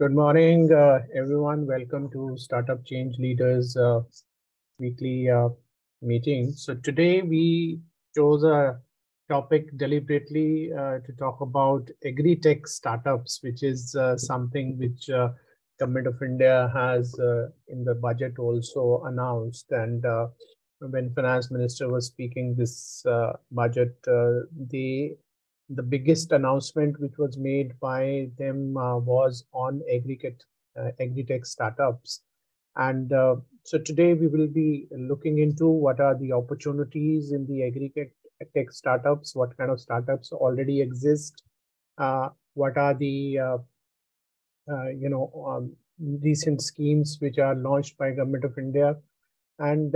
Good morning, everyone. Welcome to Startup Change Leaders weekly meeting. So today we chose a topic deliberately to talk about Agri Tech startups, which is something which Government of India has in the budget also announced. And when Finance Minister was speaking this budget, the biggest announcement which was made by them was on agri-tech startups. And so today we will be looking into what are the opportunities in the agri-tech startups, what kind of startups already exist, what are the recent schemes which are launched by Government of India, and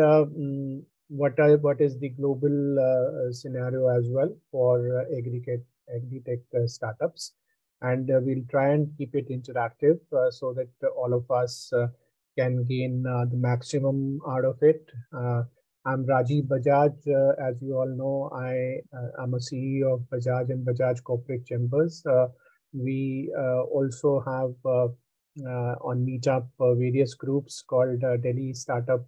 what is the global scenario as well for agri-tech startups. And we'll try and keep it interactive so that all of us can gain the maximum out of it. I'm Rajiv Bajaj. As you all know, I'm a CEO of Bajaj and Bajaj Corporate Chambers. We also have on Meetup various groups called Delhi Startup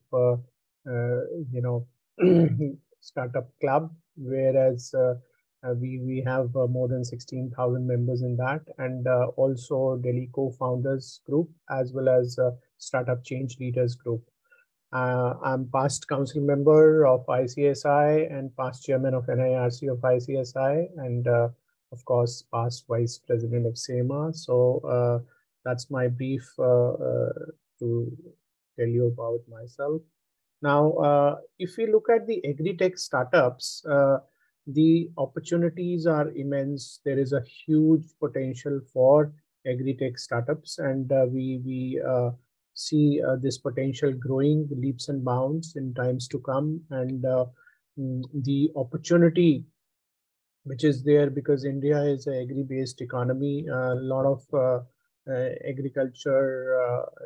Startup Club, whereas we have more than 16,000 members in that, and also Delhi Co-Founders Group, as well as Startup Change Leaders Group. I'm past council member of ICSI and past chairman of NIRC of ICSI, and of course past vice president of SEMA. So that's my brief to tell you about myself. Now, if we look at the agri-tech startups, the opportunities are immense. There is a huge potential for agri-tech startups, and we see this potential growing leaps and bounds in times to come. And the opportunity which is there, because India is an agri-based economy, a lot of agriculture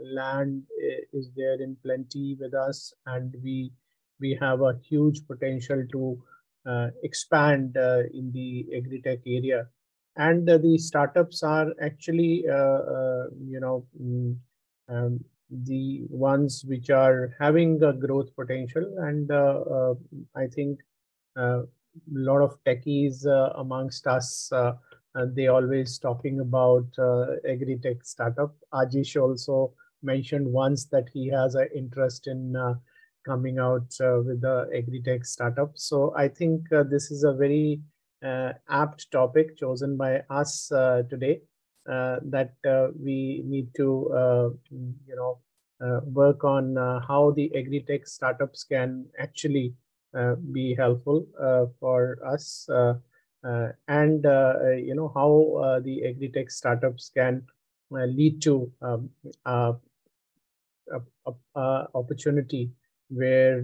land is there in plenty with us, and we have a huge potential to expand in the agri-tech area. And the startups are actually the ones which are having a growth potential. And I think a lot of techies amongst us, they always talking about agri-tech startup. Ajish also mentioned once that he has an interest in coming out with the agri-tech startup. So I think this is a very apt topic chosen by us today, that we need to work on how the agri-tech startups can actually be helpful for us, and how the agri-tech startups can lead to opportunity where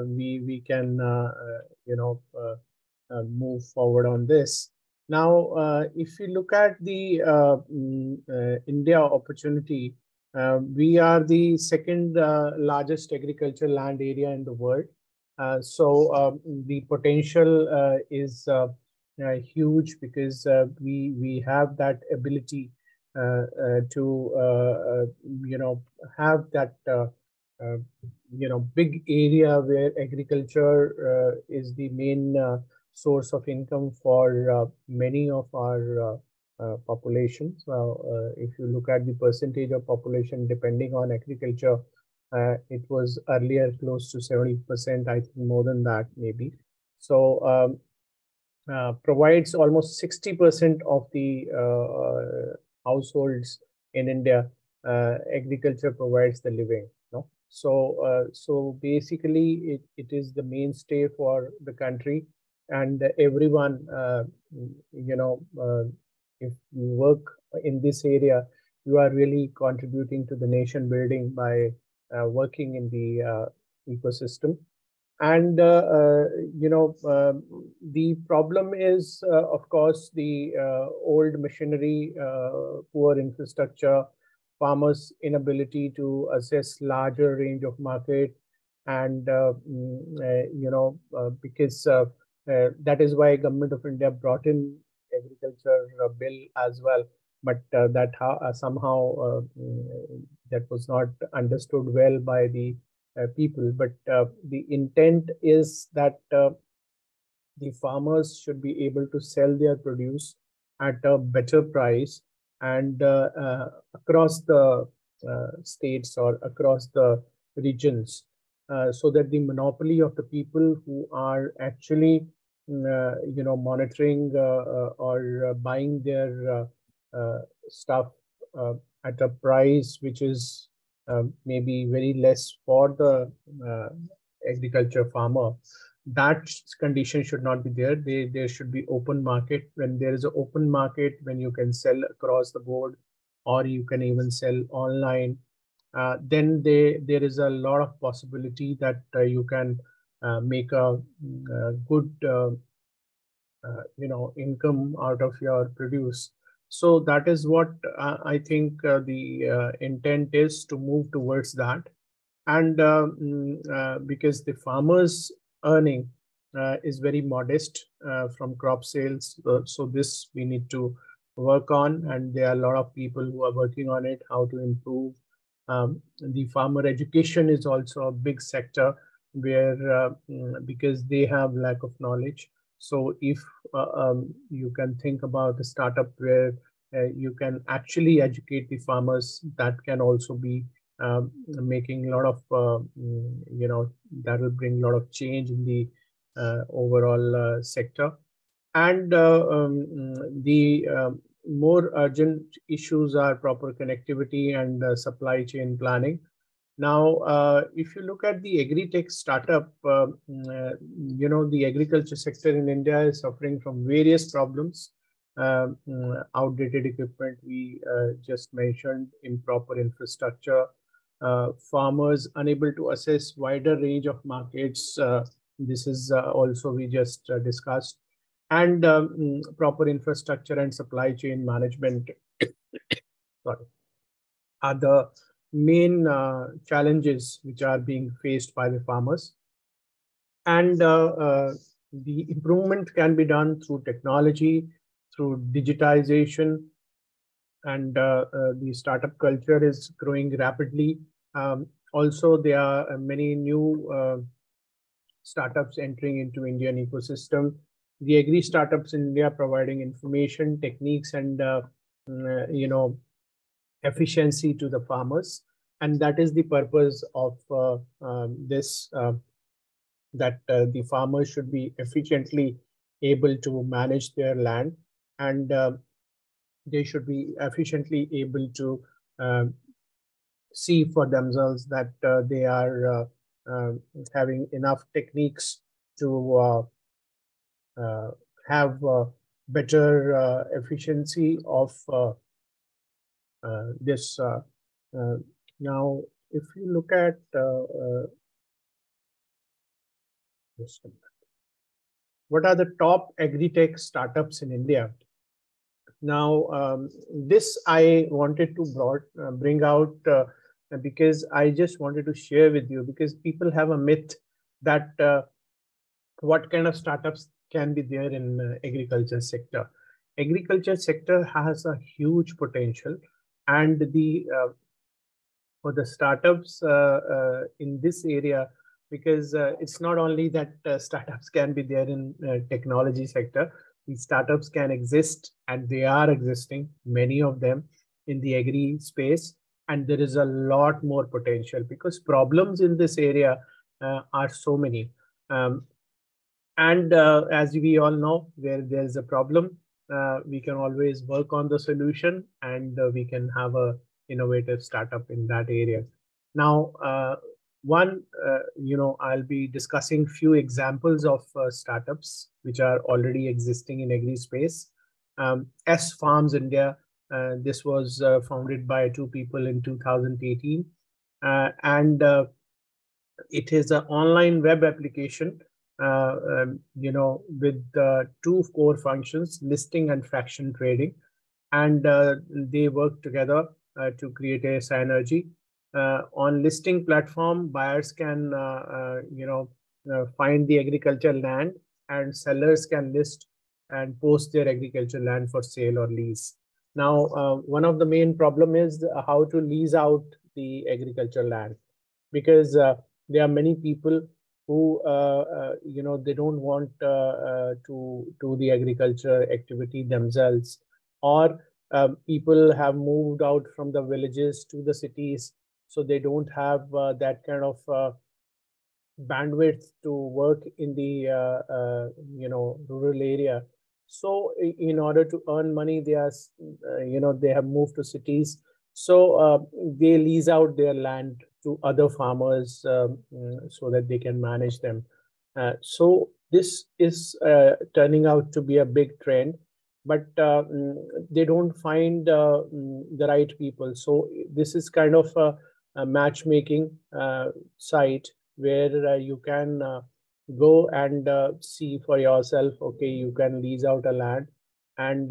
we can move forward on this. Now, if you look at the India opportunity, we are the second largest agricultural land area in the world. So the potential is huge, because we have that ability to have that big area where agriculture is the main source of income for many of our population. So if you look at the percentage of population depending on agriculture, it was earlier close to 70%, I think more than that maybe. So provides almost 60% of the households in India. Agriculture provides the living. No? So basically it is the mainstay for the country, and everyone, if you work in this area, you are really contributing to the nation building by working in the ecosystem. And the problem is, of course, the old machinery, poor infrastructure, farmers' inability to assess larger range of market, and because that is why Government of India brought in agriculture bill as well, but somehow that was not understood well by the people. But the intent is that the farmers should be able to sell their produce at a better price, and across the states or across the regions, so that the monopoly of the people who are actually monitoring or buying their stuff uh, at a price which is maybe very less for the uh, agriculture farmer, that condition should not be there. There should be open market. When there is an open market, when you can sell across the board, or you can even sell online, then there is a lot of possibility that you can make a, good income out of your produce. So that is what I think the intent is, to move towards that. And because the farmers earning is very modest from crop sales, so this we need to work on, and there are a lot of people who are working on it, how to improve. The farmer education is also a big sector where because they have lack of knowledge. So if you can think about a startup where you can actually educate the farmers, that can also be making a lot of that will bring a lot of change in the overall sector. And the more urgent issues are proper connectivity and supply chain planning. Now, if you look at the Agri Tech startup, the agriculture sector in India is suffering from various problems. Outdated equipment, we just mentioned, improper infrastructure, farmers unable to assess wider range of markets. This is also we just discussed, and proper infrastructure and supply chain management sorry, are the main challenges which are being faced by the farmers. And the improvement can be done through technology, through digitization, and the startup culture is growing rapidly. Also, there are many new startups entering into Indian ecosystem. The agri startups in India providing information, techniques, and efficiency to the farmers, and that is the purpose of this. That the farmers should be efficiently able to manage their land, and they should be efficiently able to see for themselves that they are having enough techniques to have better efficiency of this. Now, if you look at what are the top agri-tech startups in India? Now, this I wanted to bring out because I just wanted to share with you, because people have a myth that what kind of startups can be there in agriculture sector. Agriculture sector has a huge potential, and the for the startups in this area, because it's not only that startups can be there in technology sector. These startups can exist, and they are existing, many of them, in the agri space, and there is a lot more potential because problems in this area are so many. And as we all know, where there's a problem, we can always work on the solution, and we can have a innovative startup in that area. Now, I'll be discussing few examples of startups which are already existing in agri space. S Farms India, this was founded by two people in 2018, and it is an online web application, with two core functions: listing and fraction trading, and they work together to create a synergy. On listing platform, buyers can find the agricultural land, and sellers can list and post their agricultural land for sale or lease. Now, one of the main problem is how to lease out the agricultural land, because there are many people who they don't want to do the agriculture activity themselves, or people have moved out from the villages to the cities, so they don't have that kind of bandwidth to work in the rural area. So in order to earn money, they are they have moved to cities. So they lease out their land to other farmers, so that they can manage them. So this is turning out to be a big trend, but they don't find the right people. So this is kind of a matchmaking site where you can go and see for yourself. Okay, you can lease out a land, and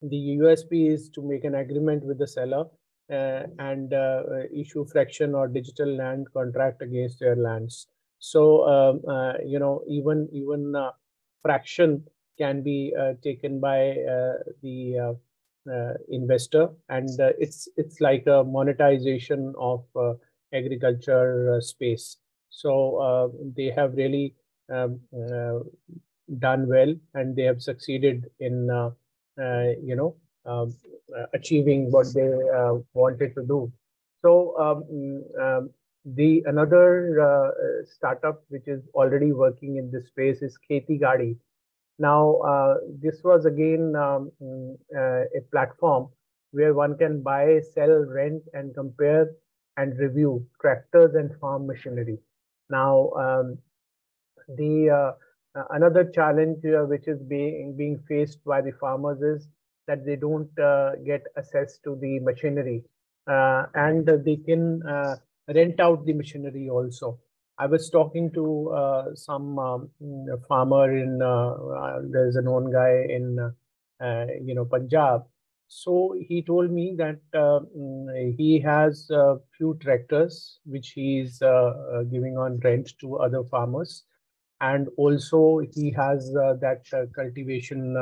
the USP is to make an agreement with the seller and issue fraction or digital land contract against their lands. So even fraction can be taken by the investor, and it's like a monetization of agriculture space. So they have really done well, and they have succeeded in achieving what they wanted to do. So the another startup which is already working in this space is Kheti Gadi. Now, this was again a platform where one can buy, sell, rent, and compare and review tractors and farm machinery. Now, the another challenge which is being faced by the farmers is that they don't get access to the machinery, and they can rent out the machinery also. I was talking to some farmer in there's a known guy in Punjab. So he told me that he has a few tractors which he's giving on rent to other farmers, and also he has that cultivation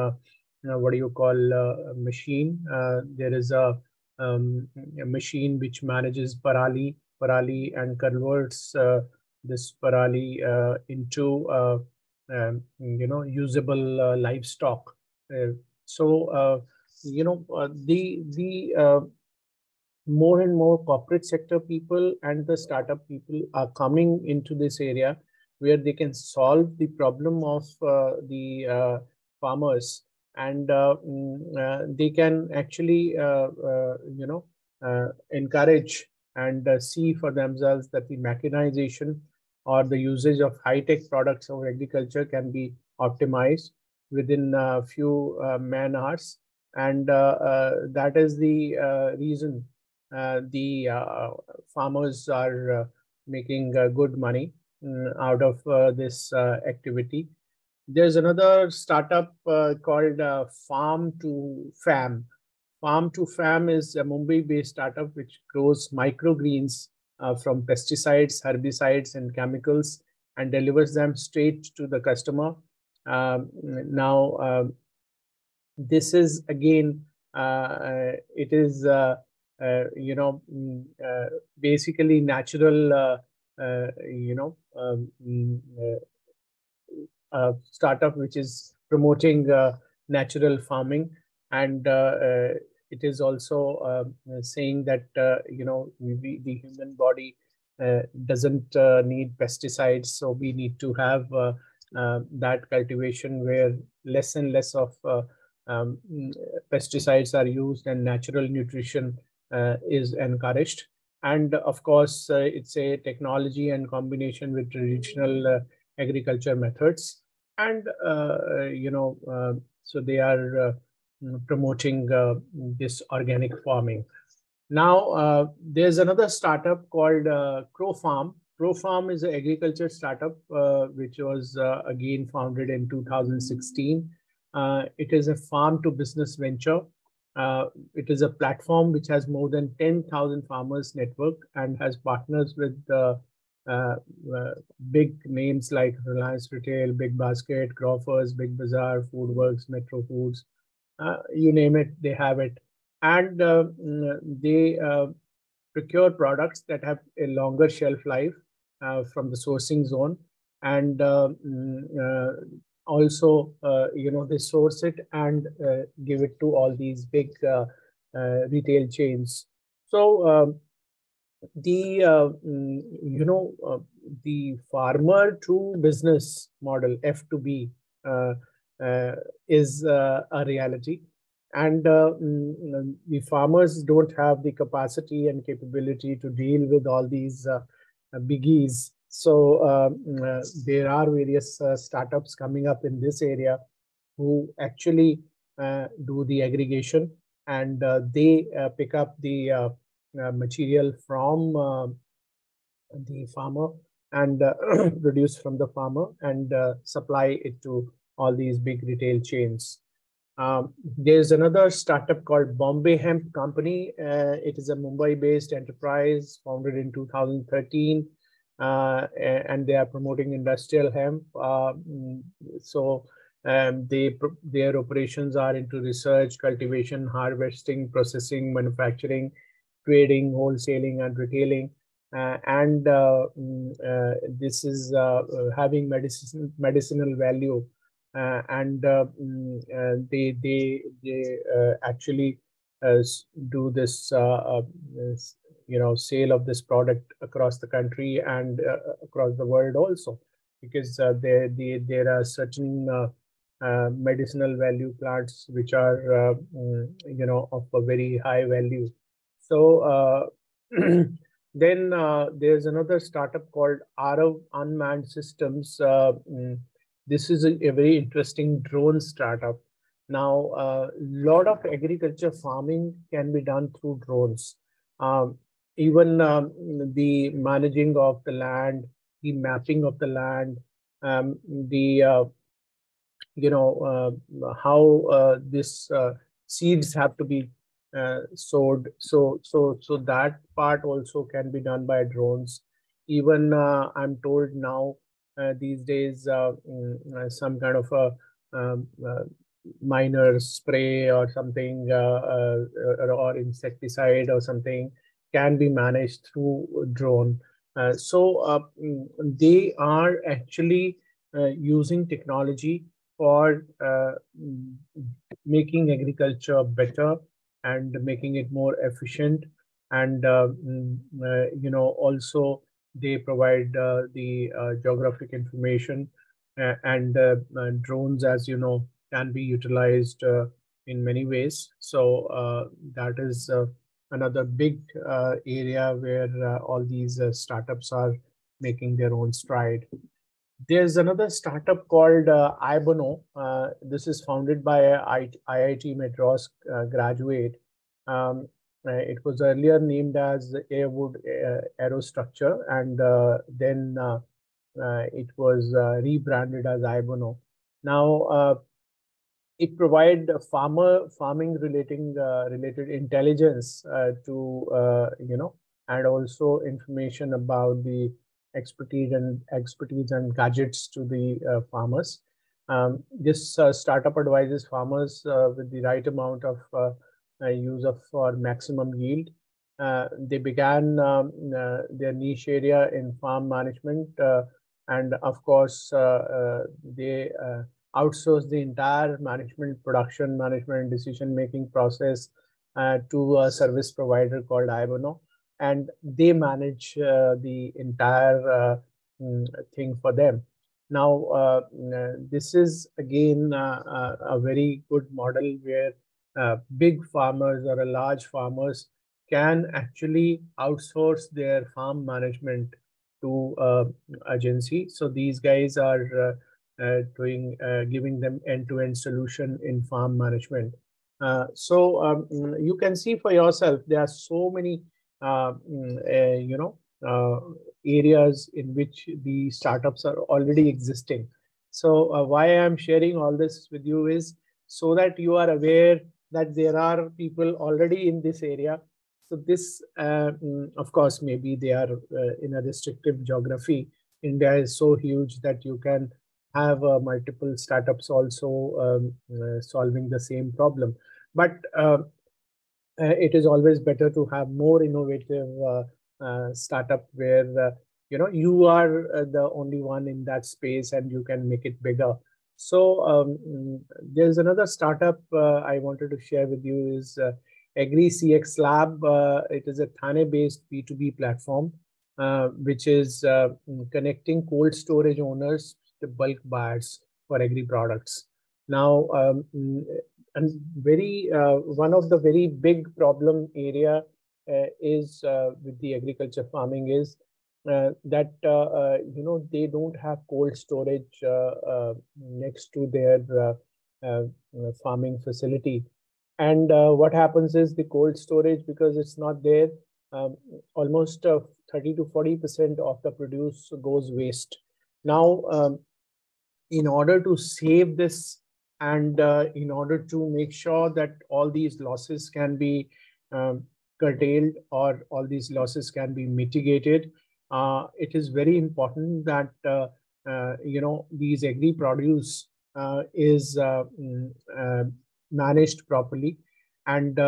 what do you call machine. There is a machine which manages parali and converts this parali into usable livestock. So the more and more corporate sector people and the startup people are coming into this area where they can solve the problem of the farmers, and they can actually encourage and see for themselves that the mechanization or the usage of high-tech products of agriculture can be optimized within a few man hours, and that is the reason the farmers are making good money out of this activity. There's another startup called Farm to Fam. Farm to Fam is a Mumbai-based startup which grows microgreens from pesticides, herbicides, and chemicals, and delivers them straight to the customer. Now, this is again, it is basically natural, startup which is promoting natural farming, and it is also saying that the human body doesn't need pesticides, so we need to have that cultivation where less and less of pesticides are used and natural nutrition is encouraged. And of course, it's a technology and combination with traditional agriculture methods. And, so they are promoting this organic farming. Now, there's another startup called Crow Farm. Crow Farm is an agriculture startup which was again founded in 2016. It is a farm to business venture. It is a platform which has more than 10,000 farmers network and has partners with big names like Reliance Retail, Big Basket, Grofers, Big Bazaar, Foodworks, Metro Foods. you name it, they have it. And they procure products that have a longer shelf life from the sourcing zone. And also, they source it and give it to all these big retail chains. So the the farmer to business model, F2B, uh, uh, is a reality. And the farmers don't have the capacity and capability to deal with all these biggies. So there are various startups coming up in this area who actually do the aggregation, and they pick up the material from the farmer and produce from the farmer and supply it to all these big retail chains. There's another startup called Bombay Hemp Company. It is a Mumbai-based enterprise founded in 2013, and they are promoting industrial hemp. So their operations are into research, cultivation, harvesting, processing, manufacturing, trading, wholesaling, and retailing. And this is having medicinal value, and they actually do this, sale of this product across the country and across the world also, because there are certain medicinal value plants which are of a very high value. So then there's another startup called Arav Unmanned Systems. This is a very interesting drone startup. Now, a lot of agriculture farming can be done through drones. Even the managing of the land, the mapping of the land, the how this seeds have to be sowed. So that part also can be done by drones. Even I'm told now these days some kind of a minor spray or something, or insecticide or something can be managed through drone. They are actually using technology for making agriculture better and making it more efficient. And also they provide the geographic information, and drones, as you know, can be utilized in many ways. So that is another big area where all these startups are making their own stride. There's another startup called Ibono. This is founded by a IIT Madras graduate. It was earlier named as Airwood Aerostructure, and then it was rebranded as Ibono. Now, it provide farming related intelligence and also information about the expertise and gadgets to the farmers. This startup advises farmers with the right amount of use of for maximum yield. They began their niche area in farm management, and of course they outsource the entire management, production management, and decision-making process to a service provider called Ibono, and they manage the entire thing for them. Now, this is again a very good model where big farmers or large farmers can actually outsource their farm management to agency. So these guys are giving them end-to-end solution in farm management. You can see for yourself, there are so many areas in which the startups are already existing. So why I'm sharing all this with you is so that you are aware that there are people already in this area. So this, of course, maybe they are in a restrictive geography. India is so huge that you can have multiple startups also solving the same problem. But it is always better to have more innovative startup where you are the only one in that space and you can make it bigger. So there's another startup I wanted to share with you is Agri CX Lab. It is a Thane-based B2B platform which is connecting cold storage owners to bulk buyers for agri products. Now, and very one of the very big problem area is with the agriculture farming is that they don't have cold storage next to their farming facility. And what happens is the cold storage, because it's not there, almost 30 to 40% of the produce goes waste. Now, in order to save this and in order to make sure that all these losses can be curtailed or all these losses can be mitigated, it is very important that these agri produce is managed properly, and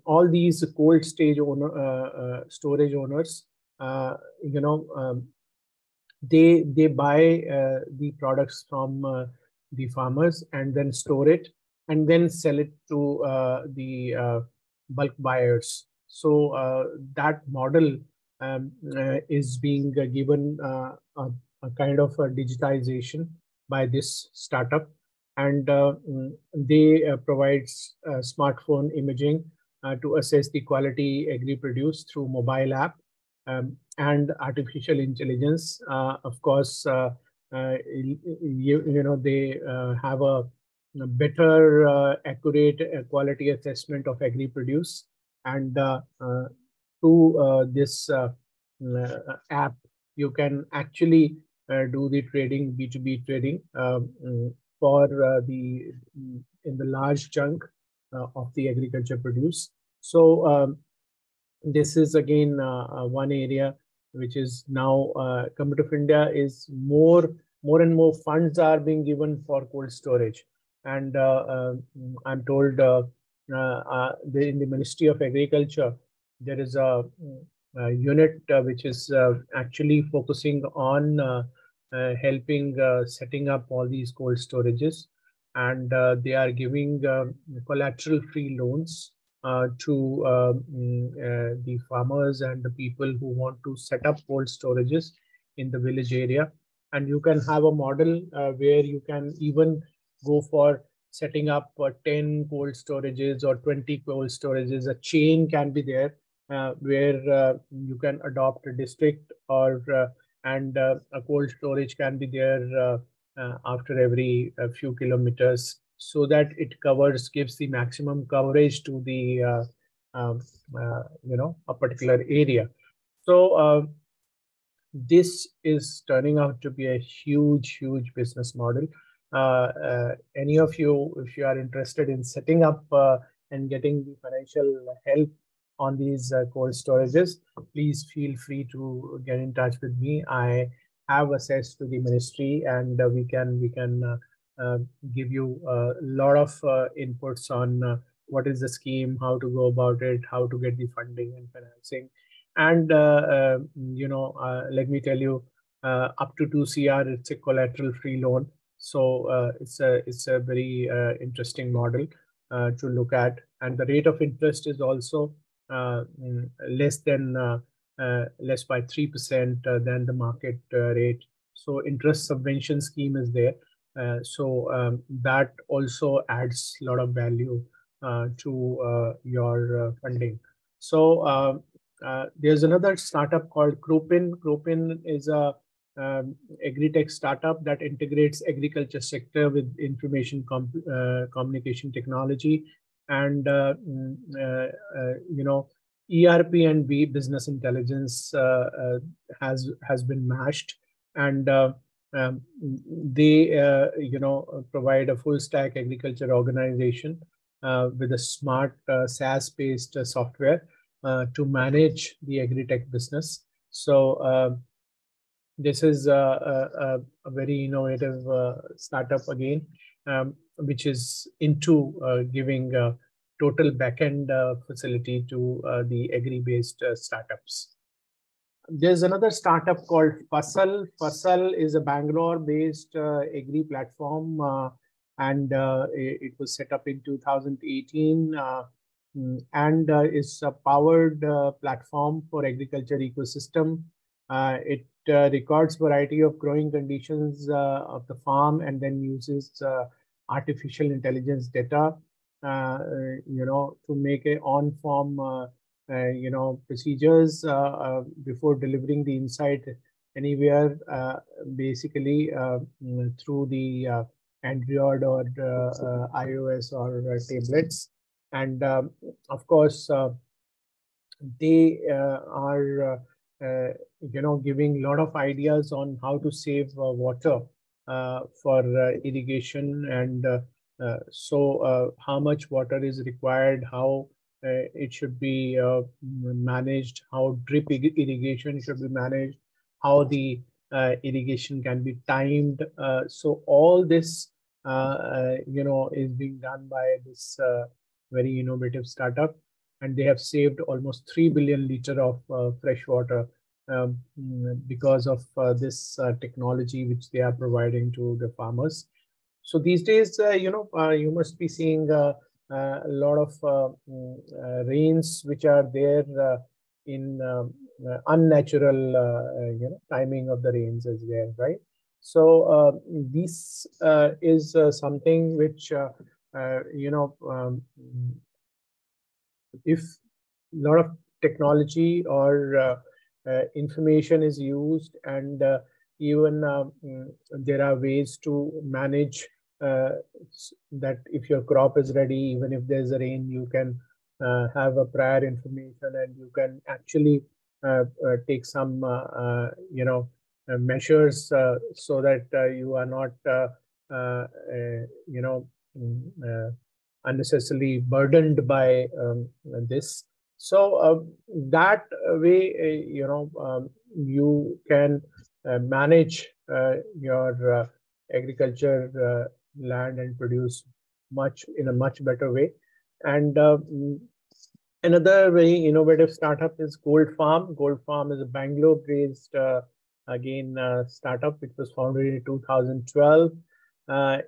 all these cold storage owners, they buy the products from the farmers and then store it and then sell it to the bulk buyers. So that model is being given a kind of a digitization by this startup, and they provide smartphone imaging to assess the quality agri produce through mobile app, and artificial intelligence. Of course, they have a better accurate quality assessment of agri produce, and through this app you can actually do the trading, B2B trading, for in the large chunk of the agriculture produce. So this is again one area which is now Government of India is more and more funds are being given for cold storage, and I'm told in the Ministry of Agriculture there is a unit which is actually focusing on helping setting up all these cold storages, and they are giving collateral-free loans to the farmers and the people who want to set up cold storages in the village area. And you can have a model where you can even go for setting up 10 cold storages or 20 cold storages. A chain can be there where you can adopt a district, or and a cold storage can be there after every few kilometers, so that it gives the maximum coverage to the a particular area. So this is turning out to be a huge business model. Any of you, if you are interested in setting up and getting the financial help on these cold storages, please feel free to get in touch with me. I have access to the ministry, and we can give you a lot of inputs on what is the scheme, how to go about it, how to get the funding and financing. And let me tell you, up to 2 CR, it's a collateral-free loan. So it's a very interesting model to look at, and the rate of interest is also less by 3% than the market rate. So interest subvention scheme is there. So that also adds a lot of value to your funding. So there's another startup called Cropin. Cropin is a Agri Tech startup that integrates agriculture sector with information communication technology, and ERP and business intelligence has been mashed, and they provide a full stack agriculture organization with a smart SaaS-based software to manage the agri-tech business. So This is a very innovative startup again, which is into giving total backend facility to the agri-based startups. There's another startup called Fasal. Fasal is a Bangalore-based agri platform, and it was set up in 2018, and is a powered platform for agriculture ecosystem. It records variety of growing conditions of the farm and then uses artificial intelligence data, to make a on-farm procedures before delivering the insight anywhere, basically through the Android or iOS or tablets. And of course, they are giving a lot of ideas on how to save water for irrigation, and how much water is required, how it should be managed, how drip irrigation should be managed, how the irrigation can be timed. So all this, is being done by this very innovative startup, and they have saved almost 3 billion liter of fresh water because of this technology which they are providing to the farmers. So these days, you must be seeing a lot of rains which are there in unnatural, timing of the rains is there, right? So this is something which, if a lot of technology or information is used, and even there are ways to manage that if your crop is ready, even if there's a rain, you can have a prior information, and you can actually take some measures so that you are not unnecessarily burdened by this. So that way, you can manage your agriculture land and produce much in a much better way. And another very innovative startup is Gold Farm. Gold Farm is a Bangalore-based startup. It was founded in 2012.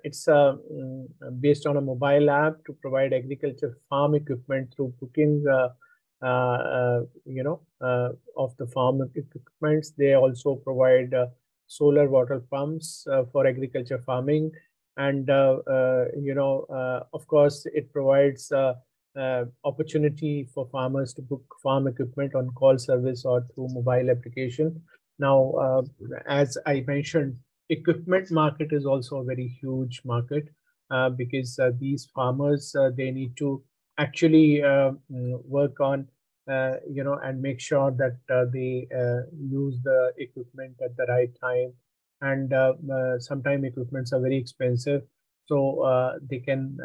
It's based on a mobile app to provide agriculture farm equipment through booking, of the farm equipments. They also provide solar water pumps for agriculture farming, and of course, it provides opportunity for farmers to book farm equipment on call service or through mobile application. Now, as I mentioned, equipment market is also a very huge market because these farmers, they need to actually work on and make sure that they use the equipment at the right time. And sometimes equipments are very expensive, so they can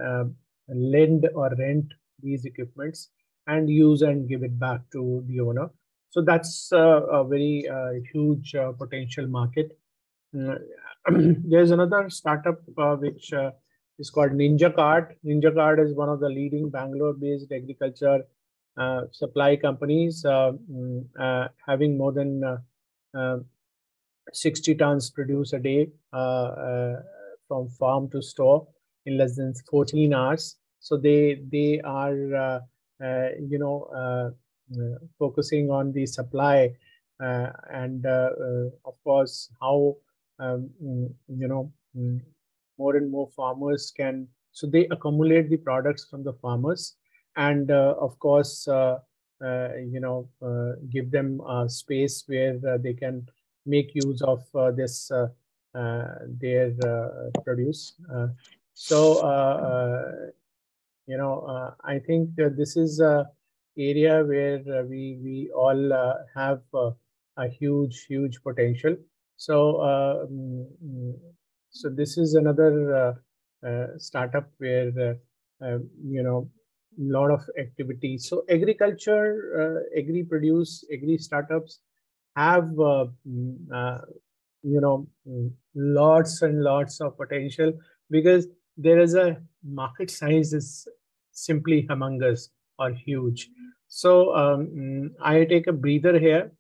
lend or rent these equipments and use and give it back to the owner. So that's a very huge potential market. There's another startup which is called Ninja Cart. Ninja Cart is one of the leading Bangalore-based agriculture supply companies, having more than 60 tons produced a day from farm to store in less than 14 hours. So they are focusing on the supply and of course how more and more farmers can, so they accumulate the products from the farmers, and of course give them a space where they can make use of this their produce. I think that this is a area where we all have a huge potential. So so this is another startup where lot of activity. So agriculture, agri produce, agri startups have lots and lots of potential, because there is a market size is simply humongous or huge. So I take a breather here.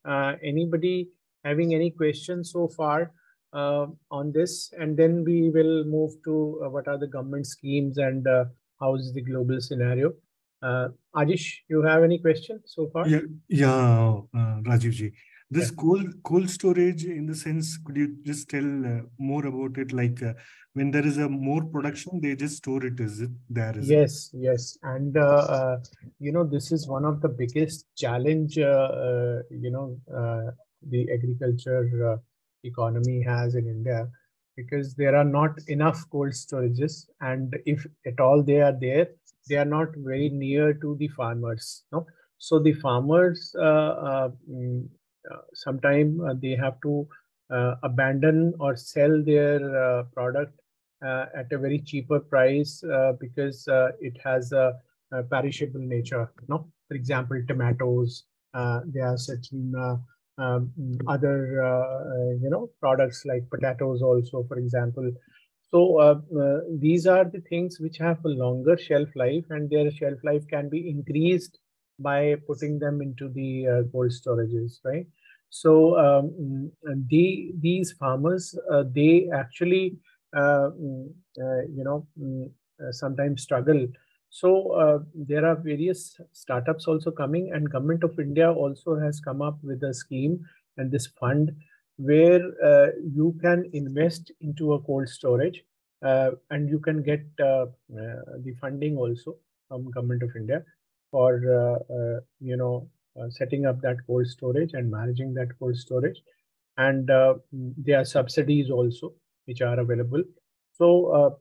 Anybody having any questions so far on this? And then we will move to what are the government schemes and how is the global scenario. Ajish, you have any questions so far? Rajiv ji. Yeah. This cold storage, in the sense, could you just tell more about it? Like when there is a more production, they just store it. Is it there? Is it? Yes. And this is one of the biggest challenge, the agriculture economy has in India, because there are not enough cold storages, and if at all they are there, they are not very near to the farmers. No, so the farmers sometime they have to abandon or sell their product at a very cheaper price, because it has a perishable nature. No, for example, tomatoes. There are certain other products like potatoes also, for example. So these are the things which have a longer shelf life, and their shelf life can be increased by putting them into the cold storages, right? So these farmers, they actually sometimes struggle. So there are various startups also coming, and Government of India also has come up with a scheme and this fund where you can invest into a cold storage, and you can get the funding also from Government of India for setting up that cold storage and managing that cold storage. And there are subsidies also which are available. So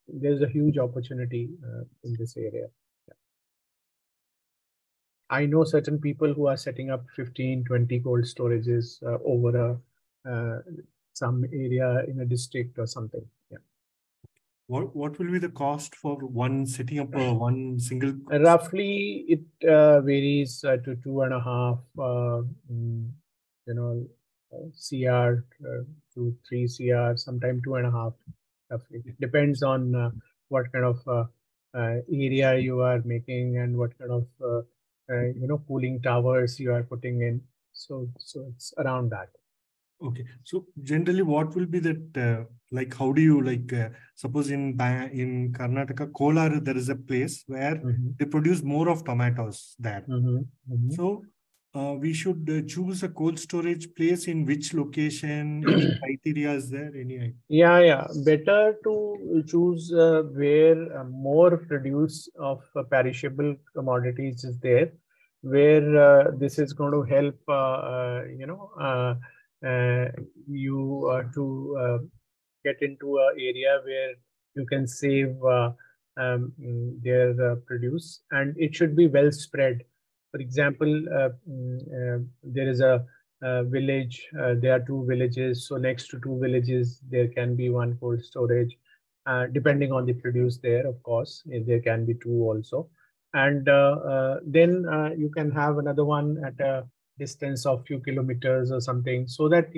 there's a huge opportunity in this area. Yeah. I know certain people who are setting up 15, 20 cold storages over some area in a district or something. Yeah. What will be the cost for one setting up one single? Roughly, it varies to 2.5, CR to 3 CR, sometime 2.5, roughly. Depends on what kind of area you are making and what kind of cooling towers you are putting in. So it's around that. Okay. So generally, what will be that? Like, how do you suppose in Karnataka, Kolar, there is a place where they produce more of tomatoes there. So we should choose a cold storage place in which location? Any criteria is there? Any? Yeah. Better to choose where more produce of perishable commodities is there, where this is going to help, you to get into an area where you can save their produce, and it should be well spread. For example, there is a village, there are two villages, so next to two villages there can be one cold storage, depending on the produce there, of course. There can be two also, and then you can have another one at a distance of few kilometers or something, so that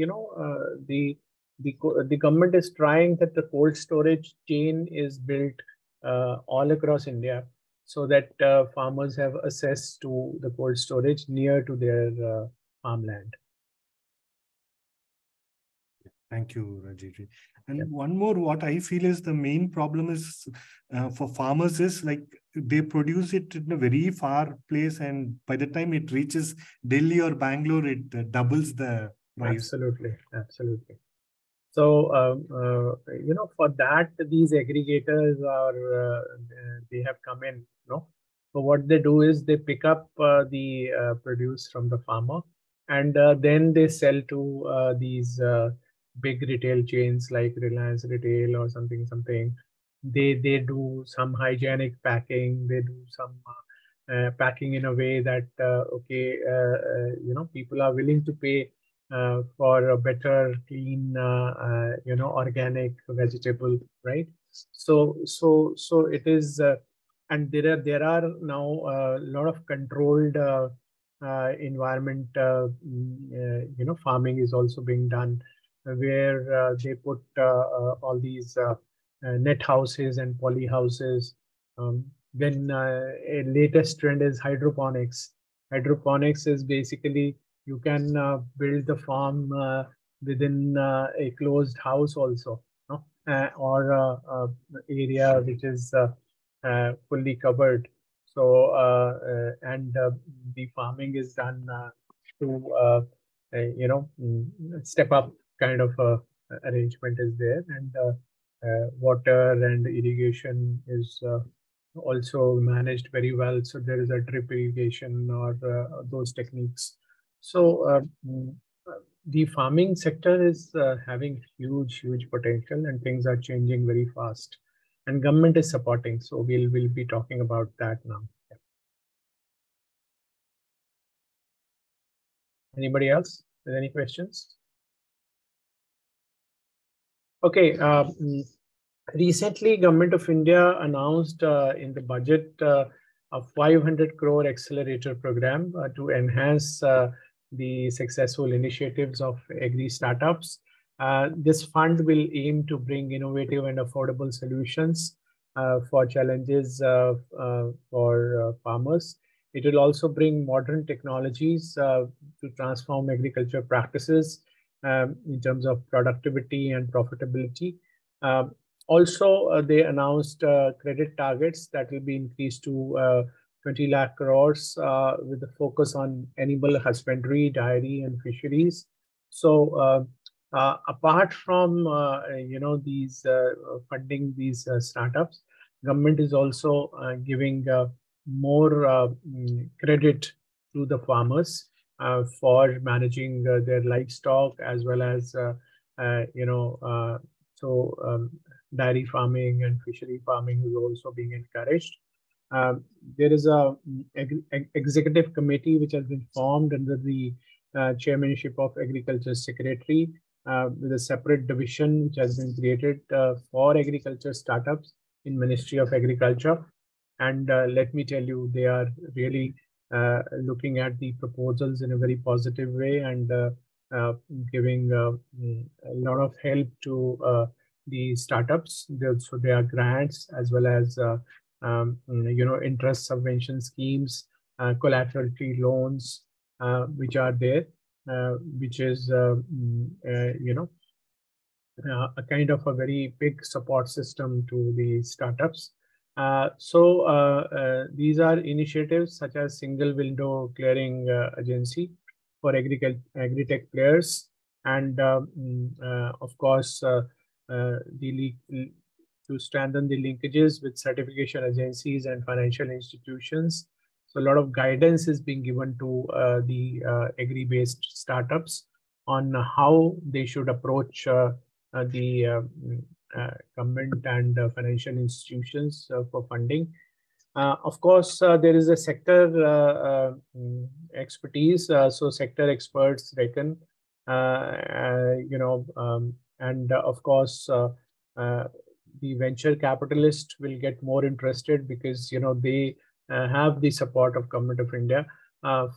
the government is trying that the cold storage chain is built all across India, so that farmers have access to the cold storage near to their farmland. Thank you, Rajiv. And one more, what I feel is the main problem is for farmers is like they produce it in a very far place, and by the time it reaches Delhi or Bangalore, it doubles the price. Absolutely. So, for that, these aggregators are, they have come in, no? So what they do is they pick up the produce from the farmer, and then they sell to these big retail chains like Reliance Retail or something. They do some hygienic packing. They do some packing in a way that people are willing to pay for a better, clean, organic vegetable, right? So it is, and there are now a lot of controlled environment, farming is also being done. where they put all these net houses and poly houses. Then a latest trend is hydroponics. Hydroponics is basically you can build the farm within a closed house also, no? Or area which is fully covered. So and the farming is done to step up kind of arrangement is there, and water and irrigation is also managed very well. So there is a drip irrigation or those techniques. So the farming sector is having huge potential, and things are changing very fast. And government is supporting. So we'll be talking about that now. Yeah. Anybody else with any questions? Okay. Recently, Government of India announced in the budget a 500 crore accelerator program to enhance the successful initiatives of agri startups. This fund will aim to bring innovative and affordable solutions for challenges for farmers. It will also bring modern technologies to transform agriculture practices in terms of productivity and profitability. Also, they announced credit targets that will be increased to 20 lakh crores with a focus on animal husbandry, dairy, and fisheries. So, apart from these funding these startups, government is also giving more credit to the farmers for managing their livestock, as well as dairy farming and fishery farming is also being encouraged. There is a executive committee which has been formed under the chairmanship of Agriculture Secretary with a separate division which has been created for agriculture startups in Ministry of Agriculture. And let me tell you, they are really looking at the proposals in a very positive way, and giving a lot of help to the startups. So there are grants, as well as interest subvention schemes, collateral-free loans, which are there, which is a kind of a very big support system to the startups. These are initiatives such as single window clearing agency for agri tech players, and of course to strengthen the linkages with certification agencies and financial institutions. So a lot of guidance is being given to the agri-based startups on how they should approach the government and financial institutions for funding. Of course, there is a sector expertise. So sector experts reckon, and of course, the venture capitalist will get more interested, because they have the support of Government of India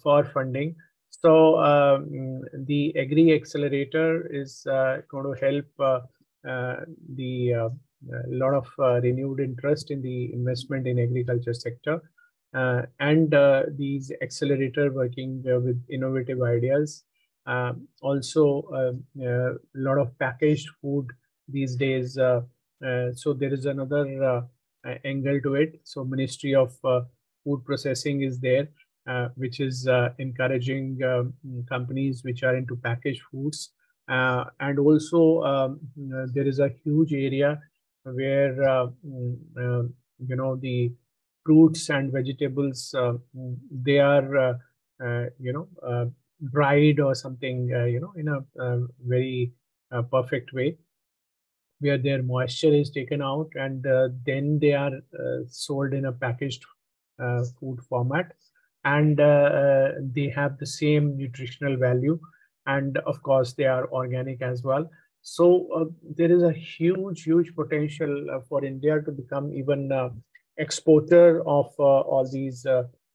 for funding. So the Agri Accelerator is going to help the lot of renewed interest in the investment in agriculture sector, and these accelerator working with innovative ideas. Also, a lot of packaged food these days. So there is another angle to it. So Ministry of Food Processing is there, which is encouraging companies which are into packaged foods. And also there is a huge area where the fruits and vegetables, they are dried or something, in a very perfect way, where their moisture is taken out, and then they are sold in a packaged food format, and they have the same nutritional value, and of course they are organic as well. So there is a huge potential for India to become even exporter of all these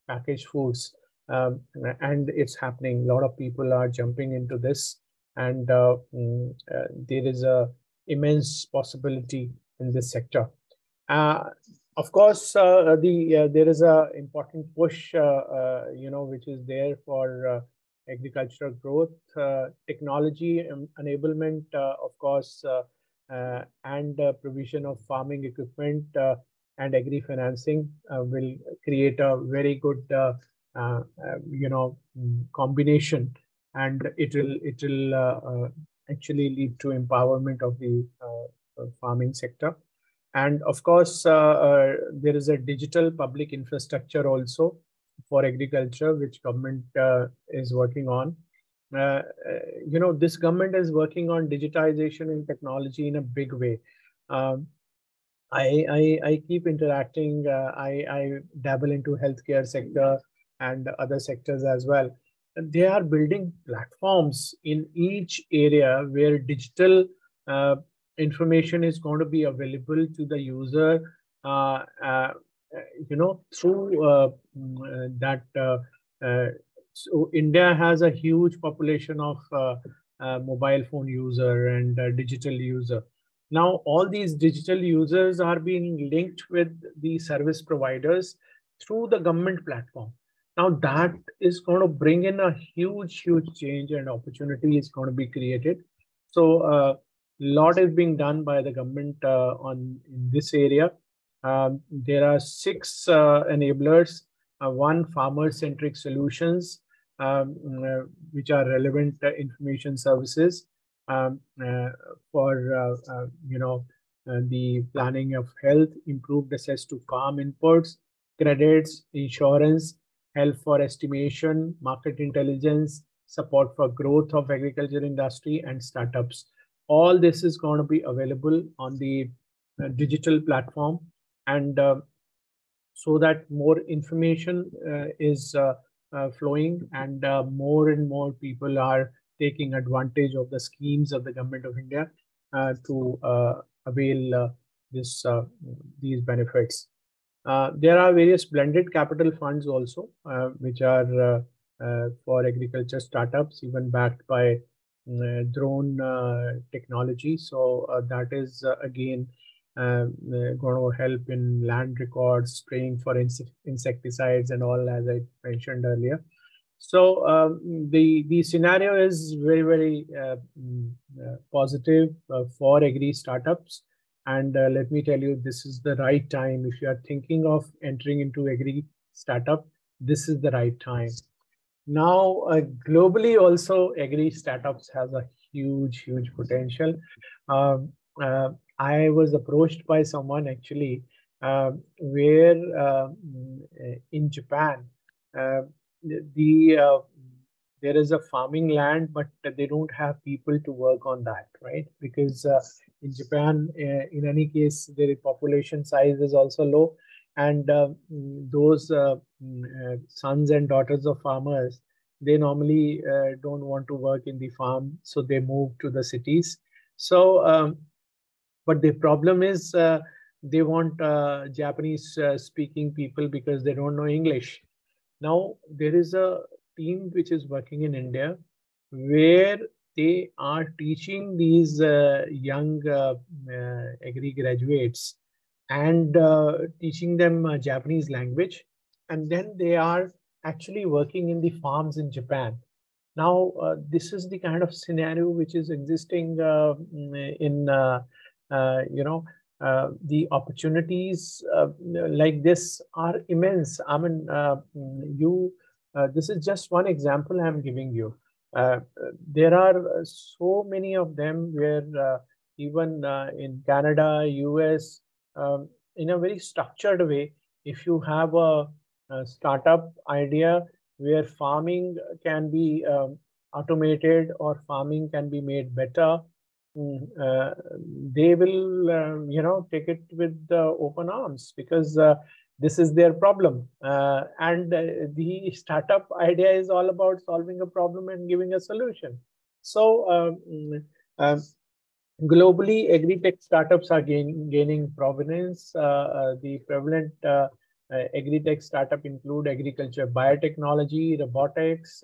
packaged foods, and it's happening. A lot of people are jumping into this, and there is a immense possibility in this sector. Of course, there is a important push, which is there for agricultural growth, technology enablement, of course, and provision of farming equipment and agri financing will create a very good, combination, and it will actually lead to empowerment of the farming sector. And of course, there is a digital public infrastructure also for agriculture, which government is working on. This government is working on digitization and technology in a big way. I keep interacting. I dabble into healthcare sector and other sectors as well. And they are building platforms in each area where digital information is going to be available to the user, through that. So India has a huge population of mobile phone user and digital user. Now, all these digital users are being linked with the service providers through the government platform. Now, that is going to bring in a huge change, and opportunity is going to be created. So, lot is being done by the government in this area. There are 6 enablers, 1 farmer-centric solutions, which are relevant information services for the planning of health, improved access to farm inputs, credits, insurance, help for estimation, market intelligence, support for growth of agriculture industry and startups. All this is going to be available on the digital platform, and so that more information is flowing, and more and more people are taking advantage of the schemes of the government of India to avail these benefits. There are various blended capital funds also, which are for agriculture startups, even backed by drone technology. So that is again going to help in land records, spraying for insecticides and all, as I mentioned earlier. So the scenario is very positive for agri startups. And let me tell you, this is the right time. If you are thinking of entering into agri startup, this is the right time. Now, globally also, agri startups has a huge potential. I was approached by someone actually, where in Japan, there is a farming land, but they don't have people to work on that, right? Because in Japan, in any case, the population size is also low, and those sons and daughters of farmers, they normally don't want to work in the farm, so they move to the cities. So, but the problem is they want Japanese speaking people because they don't know English. Now, there is a team which is working in India where they are teaching these young agri graduates and teaching them Japanese language. And then they are actually working in the farms in Japan. Now, this is the kind of scenario which is existing in, the opportunities like this are immense. I mean, this is just one example I'm giving you. There are so many of them where even in Canada, US, in a very structured way, if you have a startup idea where farming can be automated or farming can be made better, they will, take it with open arms, because this is their problem. And the startup idea is all about solving a problem and giving a solution. So globally, agri-tech startups are gaining provenance. The prevalent agri-tech startup include agriculture, biotechnology, robotics,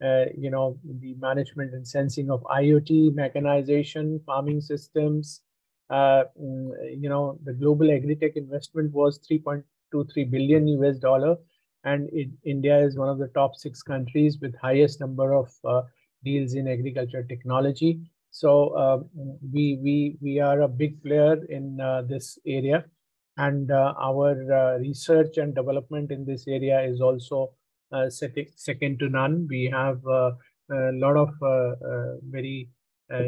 the management and sensing of IoT, mechanization, farming systems. The global Agri Tech investment was 3.23 billion US dollar, and India is one of the top 6 countries with highest number of deals in agriculture technology. So we are a big player in this area, and our research and development in this area is also second to none. We have a lot of very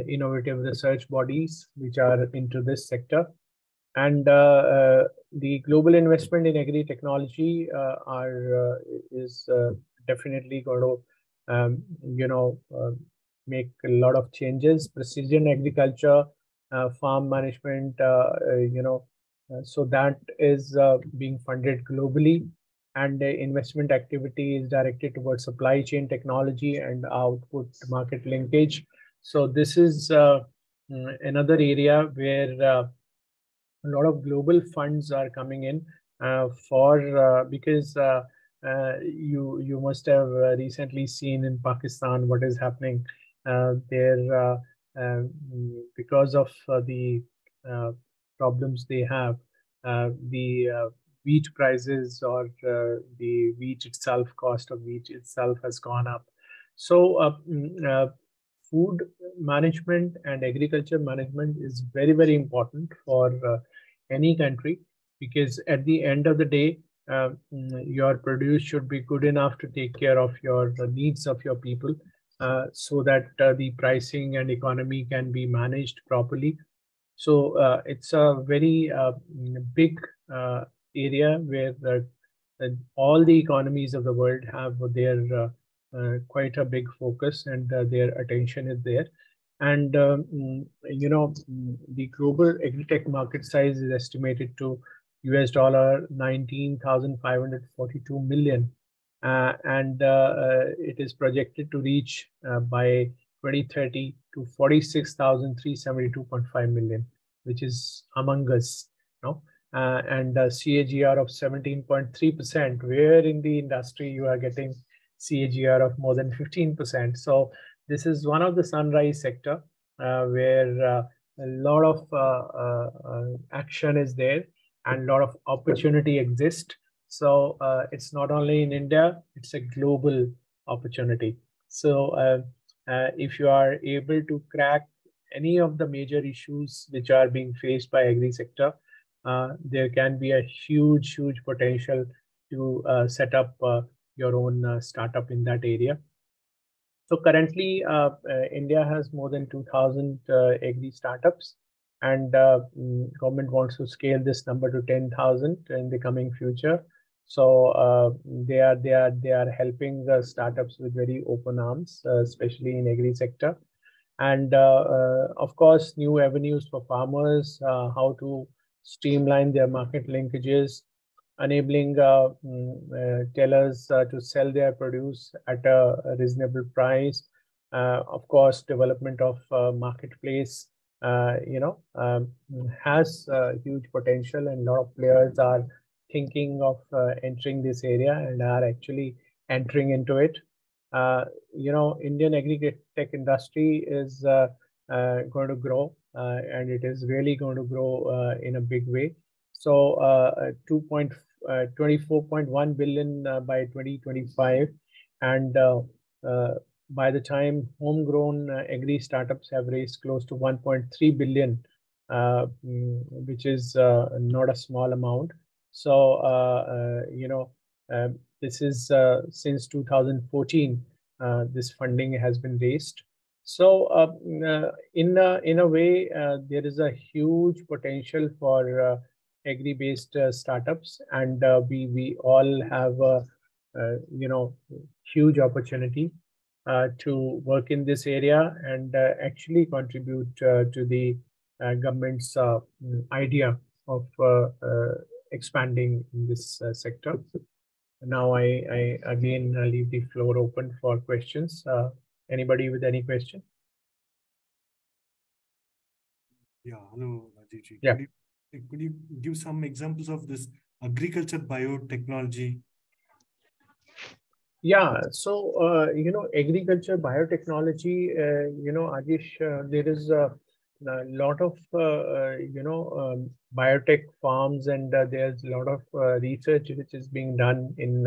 innovative research bodies which are into this sector. And the global investment in agri technology is definitely going to make a lot of changes. Precision agriculture, farm management, so that is being funded globally, and investment activity is directed towards supply chain technology and output market linkage. So this is another area where a lot of global funds are coming in because you must have recently seen in Pakistan what is happening there because of the problems they have. The wheat prices or the wheat itself, cost of wheat itself has gone up. So food management and agriculture management is very, very important for any country, because at the end of the day, your produce should be good enough to take care of the needs of your people, so that the pricing and economy can be managed properly. So it's a very big area where all the economies of the world have their quite a big focus, and their attention is there. And the global agri-tech market size is estimated to US$ 19,542 million, and it is projected to reach by 2030 to 46,372.5 million, which is humongous, and a CAGR of 17.3%, where in the industry you are getting CAGR of more than 15%. So this is one of the sunrise sector where a lot of action is there and a lot of opportunity exists. So it's not only in India, it's a global opportunity. So if you are able to crack any of the major issues which are being faced by agri sector, there can be a huge potential to set up your own startup in that area. So currently, India has more than 2,000 agri startups, and government wants to scale this number to 10,000 in the coming future. So they are helping the startups with very open arms, especially in agri sector, and of course new avenues for farmers, how to streamline their market linkages, enabling tellers to sell their produce at a reasonable price. Of course, development of marketplace, has huge potential, and a lot of players are thinking of entering this area and are actually entering into it. Indian agri-tech industry is going to grow, and it is really going to grow in a big way. So 24.1 billion by 2025, and by the time homegrown agri startups have raised close to 1.3 billion, which is not a small amount. So this is since 2014 this funding has been raised. So in a way, there is a huge potential for agri-based startups, and we all have a huge opportunity to work in this area and actually contribute to the government's idea of expanding in this sector. Now I again leave the floor open for questions. Anybody with any question? Yeah, hello, Rajiv. Yeah. Could you give some examples of this agriculture biotechnology? Yeah, so agriculture biotechnology, Ajish, there is a lot of biotech farms, and there's a lot of research which is being done in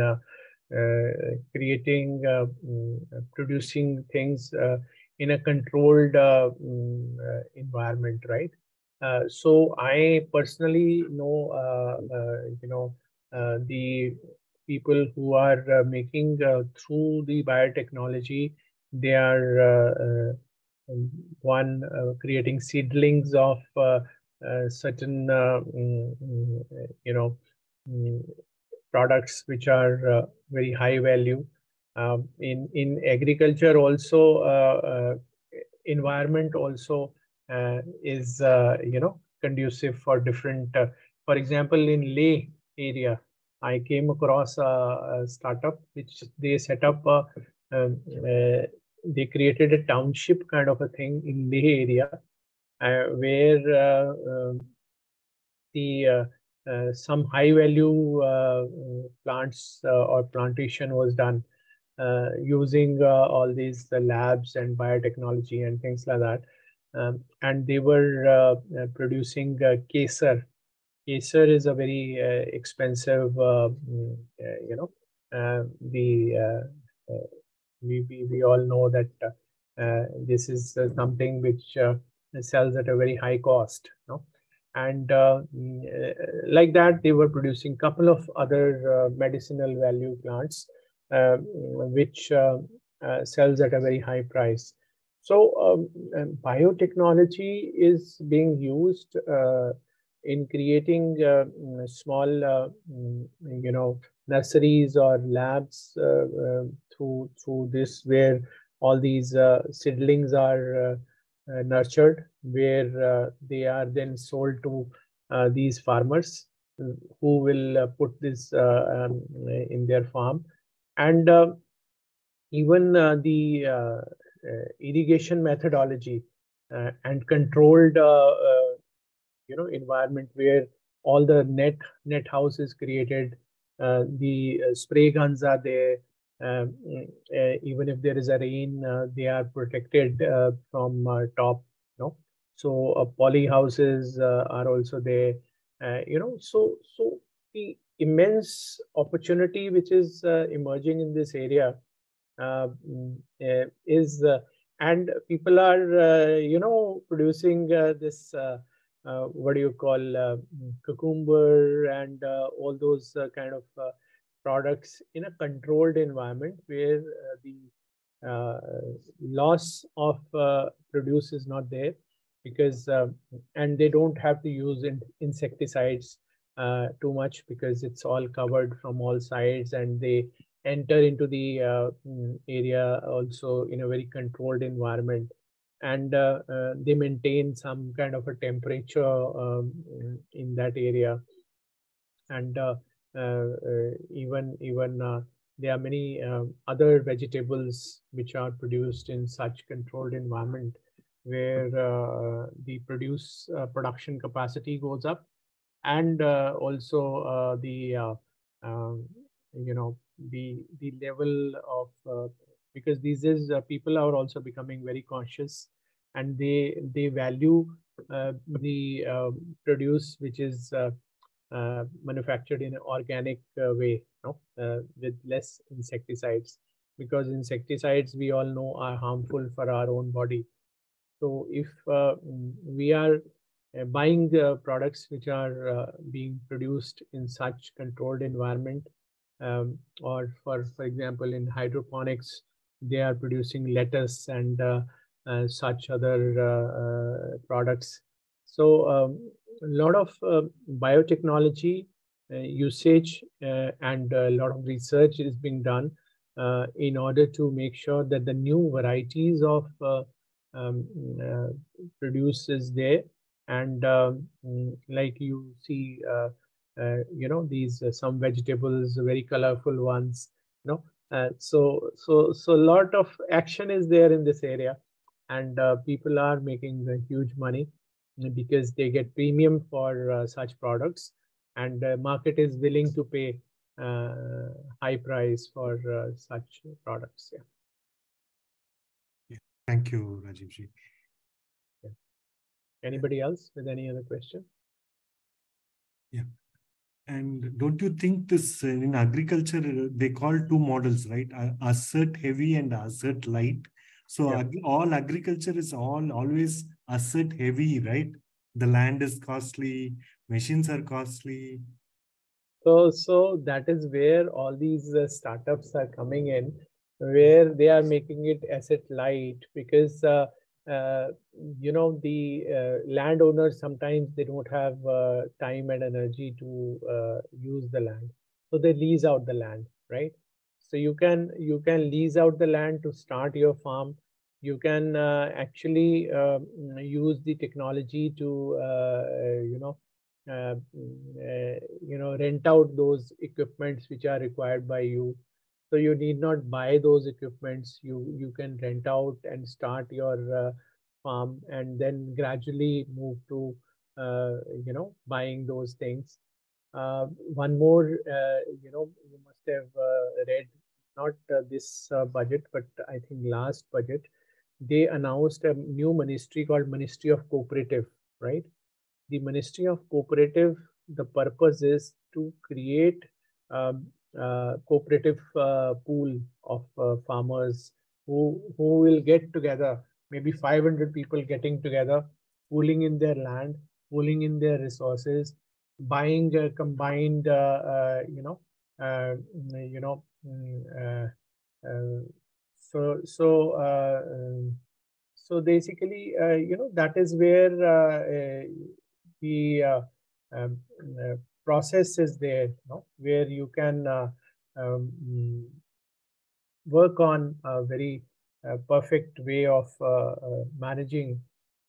creating, producing things in a controlled environment, right? So I personally know, the people who are making through the biotechnology. They are one creating seedlings of certain mm, products which are very high value. In agriculture also, environment also is conducive for different. For example, in Leh area, I came across a startup which they set up. They created a township kind of a thing in Leh area, where the some high value plants or plantation was done using all these labs and biotechnology and things like that. And they were producing kesar. Kesar is a very expensive, the we all know that this is something which sells at a very high cost, no? And like that, they were producing couple of other medicinal value plants, which sells at a very high price. So biotechnology is being used in creating small, nurseries or labs through this, where all these seedlings are nurtured, where they are then sold to these farmers who will put this in their farm. And even the irrigation methodology and controlled environment, where all the net house is created, the spray guns are there. Even if there is a rain, they are protected from top, so poly houses are also there. So the immense opportunity which is emerging in this area is and people are producing this what do you call, cucumber and all those kind of products in a controlled environment, where the uh, loss of produce is not there, because and they don't have to use insecticides too much, because it's all covered from all sides, and they enter into the area also in a very controlled environment. And they maintain some kind of a temperature in that area. And even there are many other vegetables which are produced in such controlled environment, where the production capacity goes up, and also the you know the level of because these is people are also becoming very conscious, and they value the produce which is manufactured in an organic way, with less insecticides, because insecticides, we all know, are harmful for our own body. So if we are buying products which are being produced in such controlled environment, or for example, in hydroponics, they are producing lettuce and such other products. So a lot of biotechnology usage and a lot of research is being done in order to make sure that the new varieties of um, uh, produce is there. And like you see, these some vegetables, very colorful ones, you know. So a lot of action is there in this area, and people are making huge money because they get premium for such products, and the market is willing to pay. high price for such products. Yeah. Thank you, Rajiv ji. Yeah. Anybody else with any other question? Yeah. And don't you think this in agriculture, they call two models, right? Asset heavy and asset light. So all agriculture is always asset heavy, right? The land is costly, machines are costly. So that is where all these startups are coming in, where they are making it asset light, because the landowners, sometimes they don't have time and energy to use the land, so they lease out the land, right? So you can lease out the land to start your farm. You can actually use the technology to rent out those equipments which are required by you. So you need not buy those equipments. You can rent out and start your farm, and then gradually move to buying those things. One more, you must have read, not this budget, but I think last budget, they announced a new ministry called Ministry of Cooperative, right? The Ministry of Cooperative, the purpose is to create cooperative pool of farmers who will get together, maybe 500 people getting together, pooling in their land, pooling in their resources, buying combined, uh, you know, mm, uh, uh, so basically, that is where the um, process is there, where you can work on a very perfect way of managing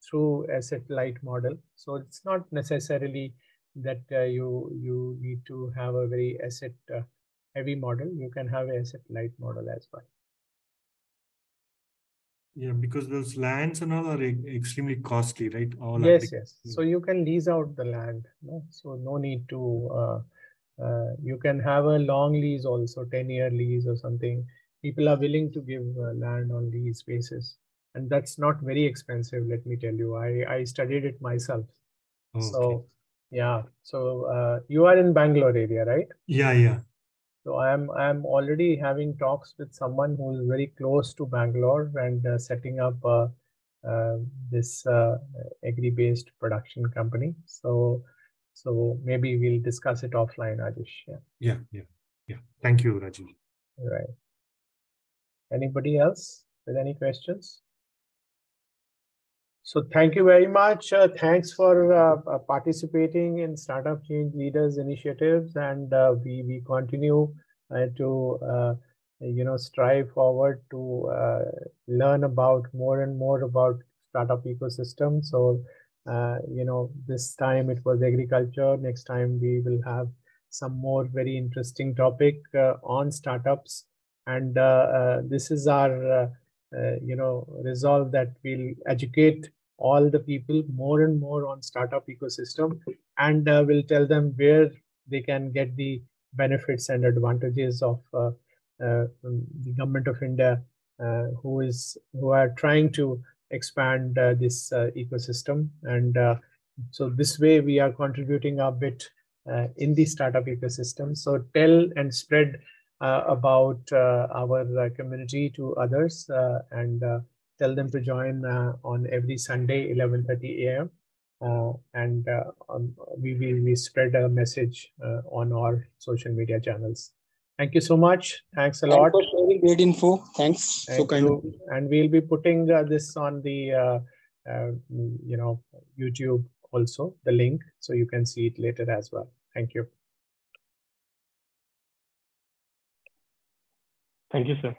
through asset light model. So it's not necessarily that you need to have a very asset heavy model. You can have an asset light model as well. Yeah, because those lands and all are extremely costly, right? Yes. So you can lease out the land. So no need to, you can have a long lease also, 10-year lease or something. People are willing to give land on lease basis. And that's not very expensive, let me tell you. I studied it myself. So, yeah. So you are in Bangalore area, right? Yeah. So I'm already having talks with someone who is very close to Bangalore, and setting up this agri-based production company. So maybe we'll discuss it offline, Rajesh. Yeah. Thank you, Rajiv. Right. Anybody else with any questions? So thank you very much. Thanks for participating in Startup Change Leaders initiatives, and we continue to strive forward to learn about more and more about startup ecosystem. So this time it was agriculture. Next time we will have some more very interesting topic on startups, and this is our resolve that we'll educate all the people more and more on startup ecosystem, and we'll tell them where they can get the benefits and advantages of the government of India, who are trying to expand this ecosystem. And so this way we are contributing a bit in the startup ecosystem. So tell and spread about our community to others, and tell them to join on every Sunday, 11:30 a.m. And we spread a message on our social media channels. Thank you so much. Thanks a lot. Thanks for sharing great info. Thanks. Thank you. And we'll be putting this on the YouTube also, the link, so you can see it later as well. Thank you. Thank you, sir.